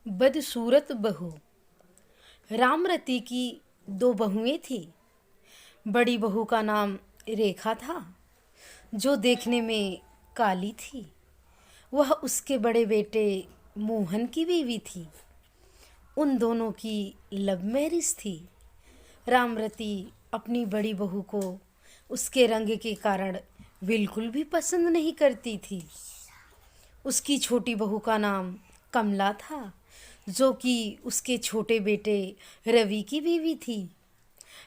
बदसूरत बहू। रामरती की दो बहुएं थी। बड़ी बहू का नाम रेखा था, जो देखने में काली थी। वह उसके बड़े बेटे मोहन की बीवी थी। उन दोनों की लव मैरिज थी। रामरती अपनी बड़ी बहू को उसके रंग के कारण बिल्कुल भी पसंद नहीं करती थी। उसकी छोटी बहू का नाम कमला था, जो कि उसके छोटे बेटे रवि की बीवी थी।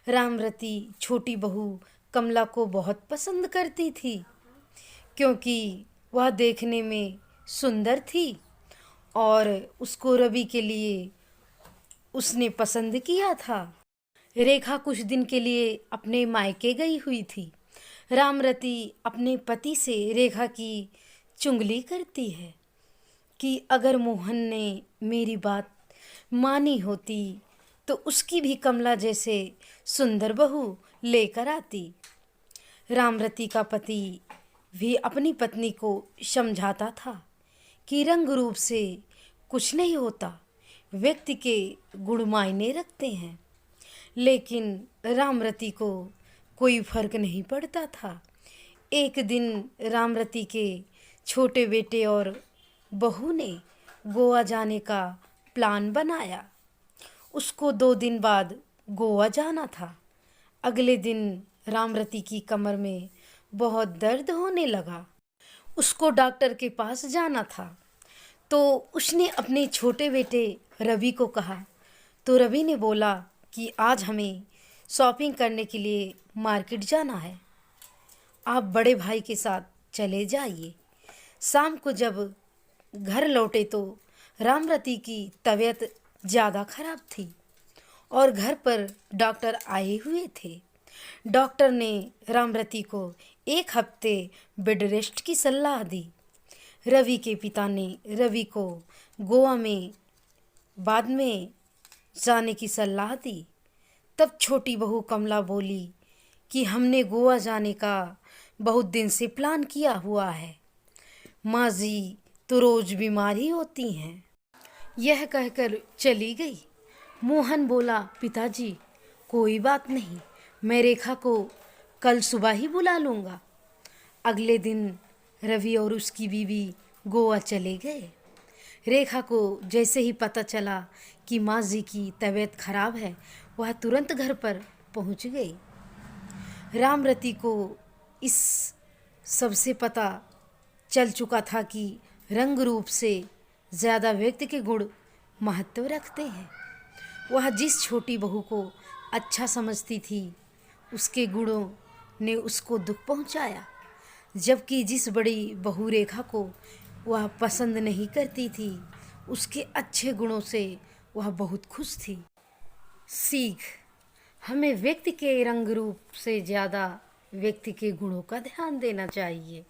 रामरती छोटी बहू कमला को बहुत पसंद करती थी, क्योंकि वह देखने में सुंदर थी और उसको रवि के लिए उसने पसंद किया था। रेखा कुछ दिन के लिए अपने मायके गई हुई थी। रामरती अपने पति से रेखा की चुगली करती है कि अगर मोहन ने मेरी बात मानी होती तो उसकी भी कमला जैसे सुंदर बहू लेकर आती। रामरती का पति भी अपनी पत्नी को समझाता था कि रंग रूप से कुछ नहीं होता, व्यक्ति के गुण मायने रखते हैं। लेकिन रामरती को कोई फर्क नहीं पड़ता था। एक दिन रामरती के छोटे बेटे और बहू ने गोवा जाने का प्लान बनाया। उसको 2 दिन बाद गोवा जाना था। अगले दिन रामरती की कमर में बहुत दर्द होने लगा। उसको डॉक्टर के पास जाना था, तो उसने अपने छोटे बेटे रवि को कहा। तो रवि ने बोला कि आज हमें शॉपिंग करने के लिए मार्केट जाना है, आप बड़े भाई के साथ चले जाइए। शाम को जब घर लौटे तो रामरती की तबीयत ज़्यादा खराब थी और घर पर डॉक्टर आए हुए थे। डॉक्टर ने रामरती को 1 हफ्ते बेड रेस्ट की सलाह दी। रवि के पिता ने रवि को गोवा में बाद में जाने की सलाह दी। तब छोटी बहू कमला बोली कि हमने गोवा जाने का बहुत दिन से प्लान किया हुआ है, माँ जी तो रोज़ बीमार ही होती हैं। यह कहकर चली गई। मोहन बोला, पिताजी कोई बात नहीं, मैं रेखा को कल सुबह ही बुला लूँगा। अगले दिन रवि और उसकी बीवी गोवा चले गए। रेखा को जैसे ही पता चला कि माँ जी की तबीयत खराब है, वह तुरंत घर पर पहुँच गई। रामरती को इस सबसे पता चल चुका था कि रंग रूप से ज़्यादा व्यक्ति के गुण महत्व रखते हैं। वह जिस छोटी बहू को अच्छा समझती थी, उसके गुणों ने उसको दुख पहुंचाया, जबकि जिस बड़ी बहू रेखा को वह पसंद नहीं करती थी, उसके अच्छे गुणों से वह बहुत खुश थी। सीख: हमें व्यक्ति के रंग रूप से ज़्यादा व्यक्ति के गुणों का ध्यान देना चाहिए।